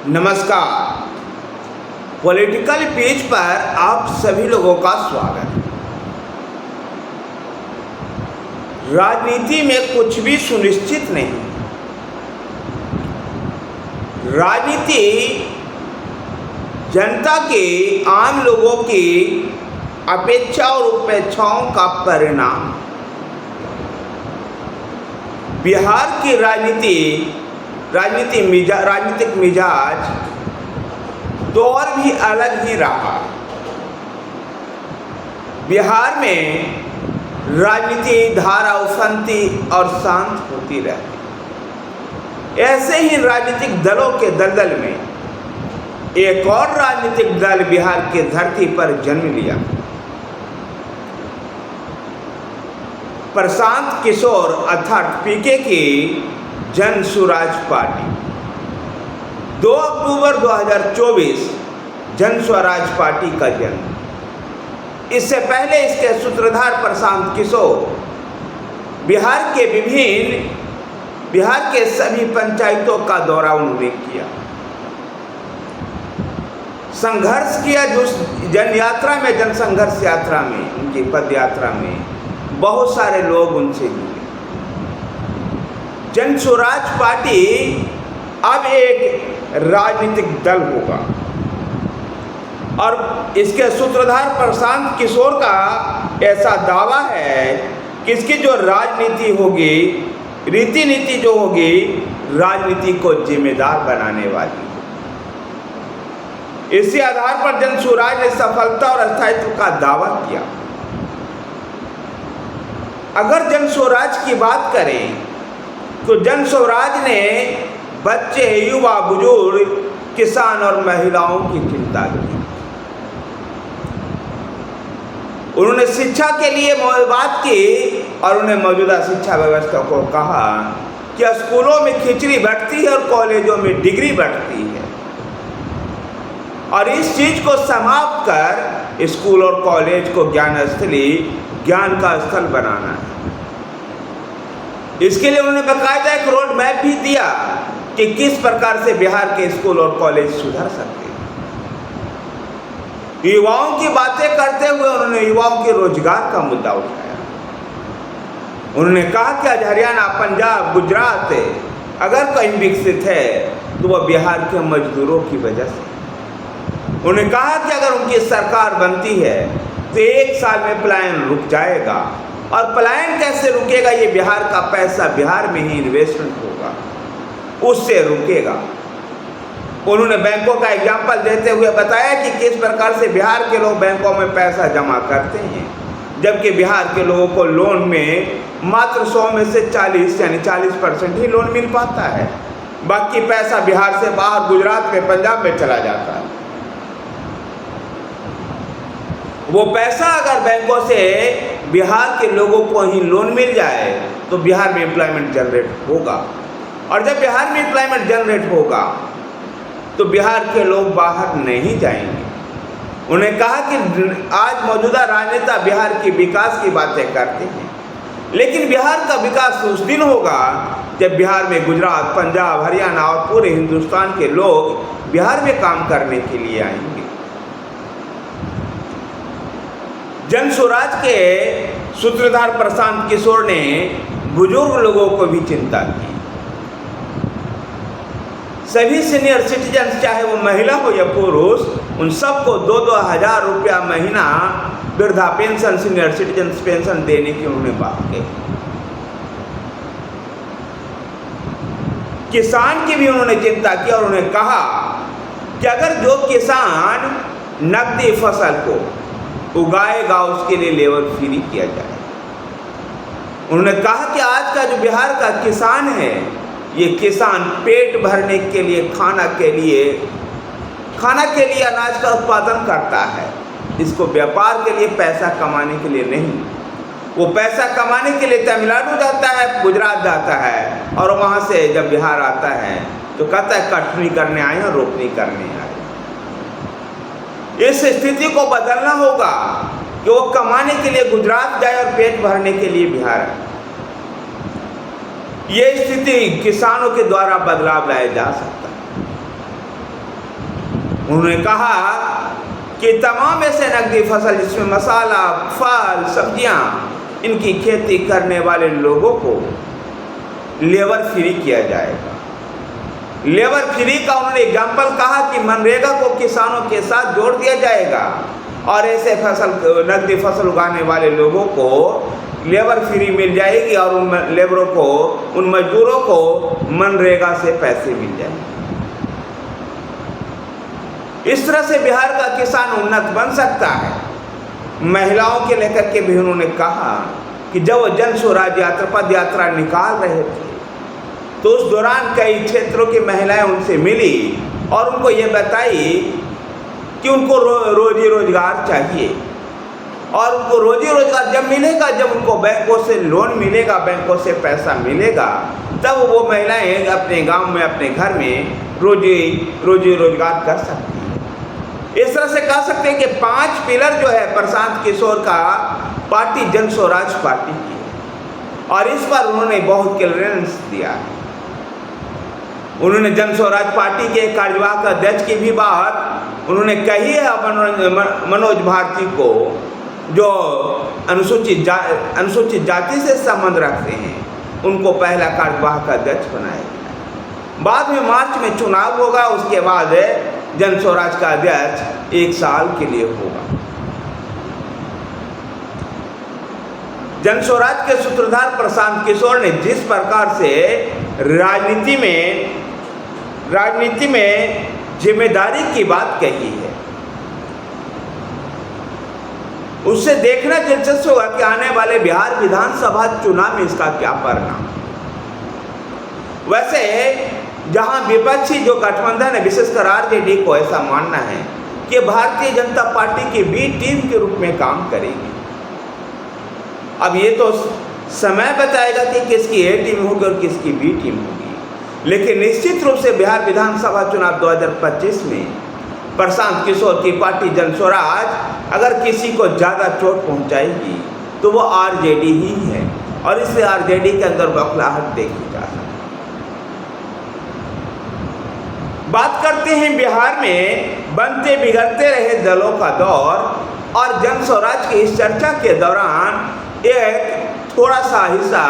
नमस्कार। Political page पर आप सभी लोगों का स्वागत है। राजनीति में कुछ भी सुनिश्चित नहीं। राजनीति जनता के, आम लोगों की अपेक्षा और उपेक्षाओं का परिणाम। बिहार की राजनीतिक मिजाज दौर भी अलग ही रहा। बिहार में राजनीति धारा उफनती और शांत होती रहती। ऐसे ही राजनीतिक दलों के दलदल में एक और राजनीतिक दल बिहार की धरती पर जन्म लिया। प्रशांत किशोर अर्थात पीके की जन स्वराज पार्टी। 2 अक्टूबर 2024 जन स्वराज पार्टी का जन्म। इससे पहले इसके सूत्रधार प्रशांत किशोर बिहार के सभी पंचायतों का दौरा उन्होंने किया, संघर्ष किया। जनसंघर्ष यात्रा में, उनकी पद यात्रा में बहुत सारे लोग उनसे जुड़े। जन स्वराज पार्टी अब एक राजनीतिक दल होगा और इसके सूत्रधार प्रशांत किशोर का ऐसा दावा है कि इसकी जो राजनीति होगी, रीति नीति जो होगी, राजनीति को जिम्मेदार बनाने वाली। इसी आधार पर जन स्वराज ने सफलता और स्थायित्व का दावा किया। अगर जन स्वराज की बात करें तो जन स्वराज ने बच्चे, युवा, बुजुर्ग, किसान और महिलाओं की चिंता की। उन्होंने शिक्षा के लिए बात की और उन्हें मौजूदा शिक्षा व्यवस्था को कहा कि स्कूलों में खिचड़ी बंटती है और कॉलेजों में डिग्री बंटती है और इस चीज को समाप्त कर स्कूल और कॉलेज को ज्ञान का स्थल बनाना है। इसके लिए उन्होंने बाकायदा एक रोड मैप भी दिया कि किस प्रकार से बिहार के स्कूल और कॉलेज सुधर सकते हैं। युवाओं की बातें करते हुए उन्होंने युवाओं के रोजगार का मुद्दा उठाया। उन्होंने कहा कि आज हरियाणा, पंजाब, गुजरात अगर कहीं विकसित है तो वह बिहार के मजदूरों की वजह से। उन्होंने कहा कि अगर उनकी सरकार बनती है तो 1 साल में पलायन रुक जाएगा और पलायन कैसे रुकेगा, ये बिहार का पैसा बिहार में ही इन्वेस्टमेंट होगा, उससे रुकेगा। उन्होंने बैंकों का एग्जाम्पल देते हुए बताया कि किस प्रकार से बिहार के लोग बैंकों में पैसा जमा करते हैं, जबकि बिहार के लोगों को लोन में मात्र 100 में से 40 यानी 40% ही लोन मिल पाता है। बाकी पैसा बिहार से बाहर गुजरात में, पंजाब में चला जाता है। वो पैसा अगर बैंकों से बिहार के लोगों को ही लोन मिल जाए तो बिहार में एम्प्लॉयमेंट जनरेट होगा और जब बिहार में एम्प्लॉयमेंट जनरेट होगा तो बिहार के लोग बाहर नहीं जाएंगे। उन्हें कहा कि आज मौजूदा राजनेता बिहार के विकास की बातें करते हैं, लेकिन बिहार का विकास उस दिन होगा जब बिहार में गुजरात, पंजाब, हरियाणा और पूरे हिंदुस्तान के लोग बिहार में काम करने के लिए आएंगे। जन स्वराज के सूत्रधार प्रशांत किशोर ने बुजुर्ग लोगों को भी चिंता की। सभी सीनियर सिटीजन, चाहे वो महिला हो या पुरुष, उन सबको 2-2 हज़ार रुपया महीना वृद्धा पेंशन, सीनियर सिटीजन पेंशन देने की उन्होंने बात की। किसान की भी उन्होंने चिंता की और उन्होंने कहा कि अगर जो किसान नकदी फसल को उगाएगा उसके लिए लेबर फ्री किया जाए। उन्होंने कहा कि आज का जो बिहार का किसान है, ये किसान पेट भरने के लिए, खाना के लिए अनाज का उत्पादन करता है। इसको व्यापार के लिए, पैसा कमाने के लिए नहीं। वो पैसा कमाने के लिए तमिलनाडु जाता है, गुजरात जाता है और वहाँ से जब बिहार आता है तो कहता है कटनी करने आए हैं, रोपनी करने आए। इस स्थिति को बदलना होगा कि वो कमाने के लिए गुजरात जाए और पेट भरने के लिए बिहार आए। ये स्थिति किसानों के द्वारा बदलाव लाया जा सकता है। उन्होंने कहा कि तमाम ऐसे नकदी फसल जिसमें मसाला, फल, सब्जियां, इनकी खेती करने वाले लोगों को लेबर फ्री किया जाएगा। लेबर फ्री का उन्होंने एग्जाम्पल कहा कि मनरेगा को किसानों के साथ जोड़ दिया जाएगा और ऐसे नकदी फसल उगाने वाले लोगों को लेबर फ्री मिल जाएगी और उन लेबरों को, उन मजदूरों को मनरेगा से पैसे मिल जाएंगे। इस तरह से बिहार का किसान उन्नत बन सकता है। महिलाओं के लेकर के भी उन्होंने कहा कि जब वो जन स्वराज यात्रा, पद यात्रा निकाल रहे थे तो उस दौरान कई क्षेत्रों की महिलाएं उनसे मिली और उनको ये बताई कि उनको रोजी रोजगार चाहिए और उनको रोजी रोजगार जब मिलेगा, जब उनको बैंकों से लोन मिलेगा, बैंकों से पैसा मिलेगा, तब वो महिलाएं अपने गांव में, अपने घर में रोजी रोजगार कर सकती हैं। इस तरह से कह सकते हैं कि 5 पिलर जो है प्रशांत किशोर का पार्टी जन स्वराज पार्टी की है और इस पर उन्होंने बहुत क्लियरेंस दिया है। उन्होंने जन स्वराज पार्टी के कार्यवाहक अध्यक्ष की भी बात उन्होंने कही है मनोज भारती को, जो अनुसूचित जाति से संबंध रखते हैं, उनको पहला कार्यवाहक अध्यक्ष बनाया गया। बाद में मार्च में चुनाव होगा, उसके बाद जन स्वराज का अध्यक्ष 1 साल के लिए होगा। जन स्वराज के सूत्रधार प्रशांत किशोर ने जिस प्रकार से राजनीति में जिम्मेदारी की बात कही है, उससे देखना दिलचस्प होगा कि आने वाले बिहार विधानसभा चुनाव में इसका क्या परिणाम। वैसे जहां विपक्षी जो गठबंधन है, विशेषकर आरजेडी को ऐसा मानना है कि भारतीय जनता पार्टी की बी टीम के रूप में काम करेगी। अब ये तो समय बताएगा कि किसकी ए टीम होगी और किसकी बी टीम होगी, लेकिन निश्चित रूप से बिहार विधानसभा चुनाव 2025 में प्रशांत किशोर की पार्टी जन स्वराज अगर किसी को ज़्यादा चोट पहुंचाएगी तो वो आरजेडी ही है और इसलिए आरजेडी के अंदर बौखलाहट देखी जा सकती है। बात करते हैं बिहार में बनते बिगड़ते रहे दलों का दौर और जन स्वराज की इस चर्चा के दौरान एक थोड़ा सा हिस्सा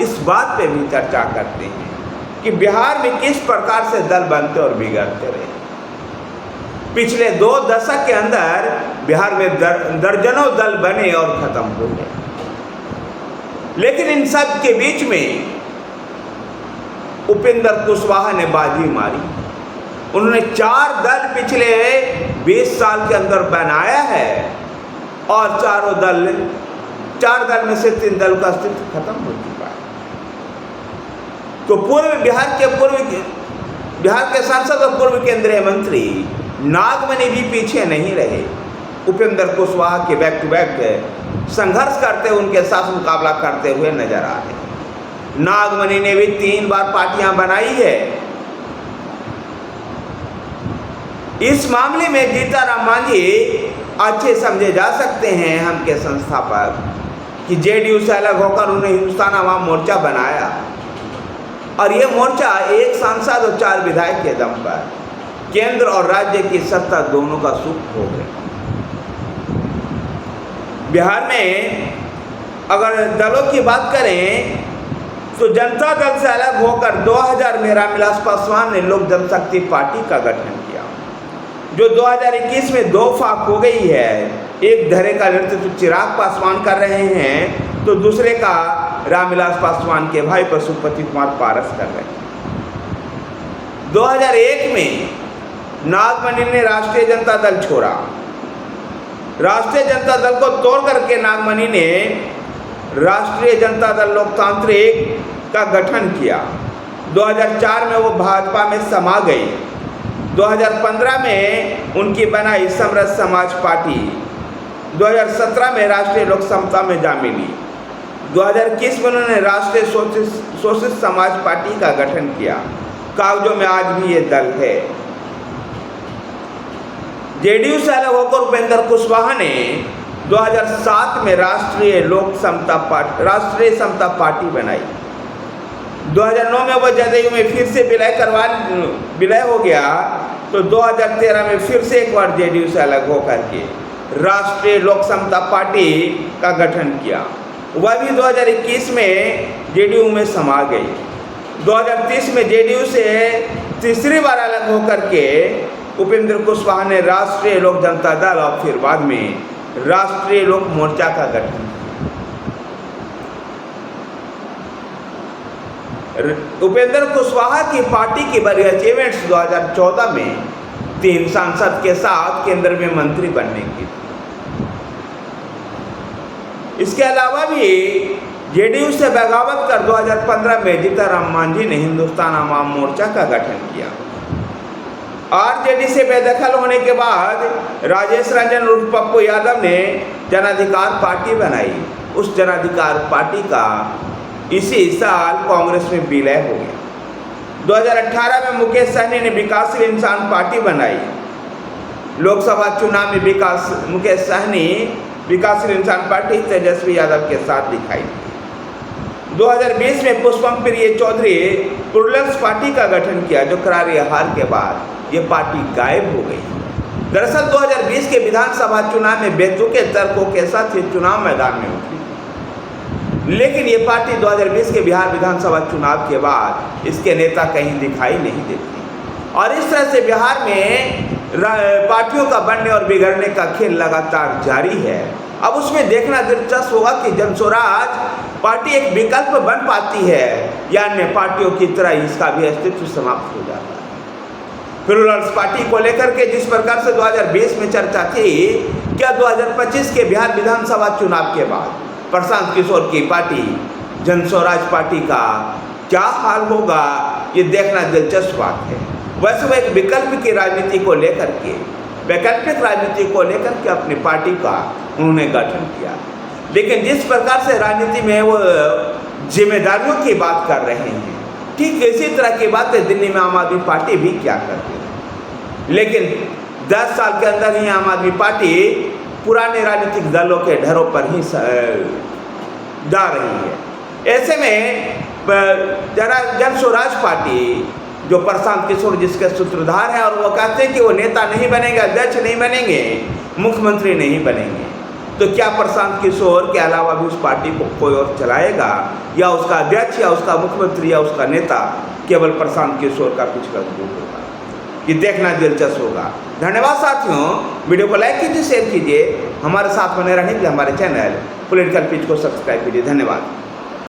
इस बात पे भी चर्चा करते हैं कि बिहार में किस प्रकार से दल बनते और बिगड़ते रहे। पिछले 2 दशक के अंदर बिहार में दर्जनों दल बने और खत्म हो गए, लेकिन इन सब के बीच में उपेंद्र कुशवाहा ने बाजी मारी। उन्होंने 4 दल पिछले 20 साल के अंदर बनाया है और 4 दल में से 3 दल का अस्तित्व खत्म हो चुका है। तो बिहार के सांसद और पूर्व केंद्रीय मंत्री नागमणि भी पीछे नहीं रहे। उपेंद्र कुशवाहा के बैक टू बैक संघर्ष करते, उनके साथ मुकाबला करते हुए नजर आ रहे। नागमणि ने भी 3 बार पार्टियां बनाई है। इस मामले में जीताराम मांझी अच्छे समझे जा सकते हैं, हम के संस्थापक, कि जेडीयू से अलग होकर उन्हें हिंदुस्तान आवाम मोर्चा बनाया और ये मोर्चा 1 सांसद और 4 विधायक के दम पर केंद्र और राज्य की सत्ता दोनों का सुख हो गया। बिहार में अगर दलों की बात करें तो जनता दल से अलग होकर 2000 में रामविलास पासवान ने लोक जनशक्ति पार्टी का गठन किया, जो 2021 में 2 फाक हो गई है। एक धड़े का नेतृत्व चिराग पासवान कर रहे हैं तो दूसरे का रामविलास पासवान के भाई पशुपति कुमार पारस कर रहे हैं। 2001 में नागमणि ने राष्ट्रीय जनता दल छोड़ा। राष्ट्रीय जनता दल को तोड़ करके नागमणि ने राष्ट्रीय जनता दल लोकतांत्रिक का गठन किया। 2004 में वो भाजपा में समा गई। 2015 में उनकी बनाई समरस समाज पार्टी। 2017 में राष्ट्रीय लोक समता में जा मिली। 2021 में उन्होंने राष्ट्रीय शोषित समाज पार्टी का गठन किया। कागजों में आज भी ये दल है। जेडीयू से अलग होकर उपेंद्र कुशवाहा ने 2007 में राष्ट्रीय समता पार्टी बनाई। 2009 में वह जदयू में फिर से विलय हो गया तो 2013 में फिर से एक बार जेडीयू से अलग होकर के राष्ट्रीय लोक समता पार्टी का गठन किया। वह भी 2021 में जेडीयू में समा गई। 2030 में जेडीयू से तीसरी बार अलग होकर के उपेंद्र कुशवाहा ने राष्ट्रीय लोक जनता दल और फिर बाद में राष्ट्रीय लोक मोर्चा का गठन। उपेंद्र कुशवाहा की पार्टी की बड़ी अचीवमेंट्स 2014 में 3 सांसद के साथ केंद्र में मंत्री बनने की। इसके अलावा भी जेडीयू से बगावत कर 2015 में जीतनराम मांझी ने हिंदुस्तान आवाम मोर्चा का गठन किया। आरजेडी से बेदखल होने के बाद राजेश रंजन उर्फ पप्पू यादव ने जन अधिकार पार्टी बनाई। उस जन अधिकार पार्टी का इसी साल कांग्रेस में विलय हो गया। 2018 में मुकेश सहनी ने विकासशील इंसान पार्टी बनाई। लोकसभा चुनाव में मुकेश सहनी विकासशील इंसान पार्टी तेजस्वी यादव के साथ दिखाई दी। 2020 में पुष्पम प्रिय चौधरी प्लूरल्स पार्टी का गठन किया, जो करारी हार के बाद ये पार्टी गायब हो गई। दरअसल 2020 के विधानसभा चुनाव में बेतुके तर्कों के साथ ये चुनाव मैदान में उतरी, लेकिन ये पार्टी 2020 के बिहार विधानसभा चुनाव के बाद इसके नेता कहीं दिखाई नहीं देते। और इस तरह से बिहार में पार्टियों का बनने और बिगड़ने का खेल लगातार जारी है। अब उसमें देखना दिलचस्प होगा कि जनस्वराज पार्टी एक विकल्प बन पाती है या अन्य पार्टियों की तरह इसका भी अस्तित्व समाप्त हो जाता है। प्लूरल्स पार्टी को लेकर के जिस प्रकार से 2020 में चर्चा थी, क्या 2025 के बिहार विधानसभा चुनाव के बाद प्रशांत किशोर की पार्टी जनस्वराज पार्टी का क्या हाल होगा, ये देखना दिलचस्प बात है। वैसे वो एक विकल्प की राजनीति को लेकर के, वैकल्पिक राजनीति को लेकर के अपनी पार्टी का उन्होंने गठन किया। लेकिन जिस प्रकार से राजनीति में वो जिम्मेदारियों की बात कर रहे हैं, ठीक इसी तरह की बातें दिल्ली में आम आदमी पार्टी भी क्या करती है। लेकिन 10 साल के अंदर ही आम आदमी पार्टी पुराने राजनीतिक दलों के ढरों पर ही जा रही है। ऐसे में जनस्वराज पार्टी, जो प्रशांत किशोर जिसके सूत्रधार हैं, और वो कहते हैं कि वो नेता नहीं बनेंगे, अध्यक्ष नहीं बनेंगे, मुख्यमंत्री नहीं बनेंगे, तो क्या प्रशांत किशोर के अलावा भी उस पार्टी को कोई और चलाएगा, या उसका अध्यक्ष या उसका मुख्यमंत्री या उसका नेता केवल प्रशांत किशोर का पिछला ग्रुप होगा? ये देखना दिलचस्प होगा। धन्यवाद साथियों, वीडियो को लाइक कीजिए, शेयर कीजिए, हमारे साथ बने रहने के लिए हमारे चैनल पॉलिटिकल पिच को सब्सक्राइब कीजिए। धन्यवाद।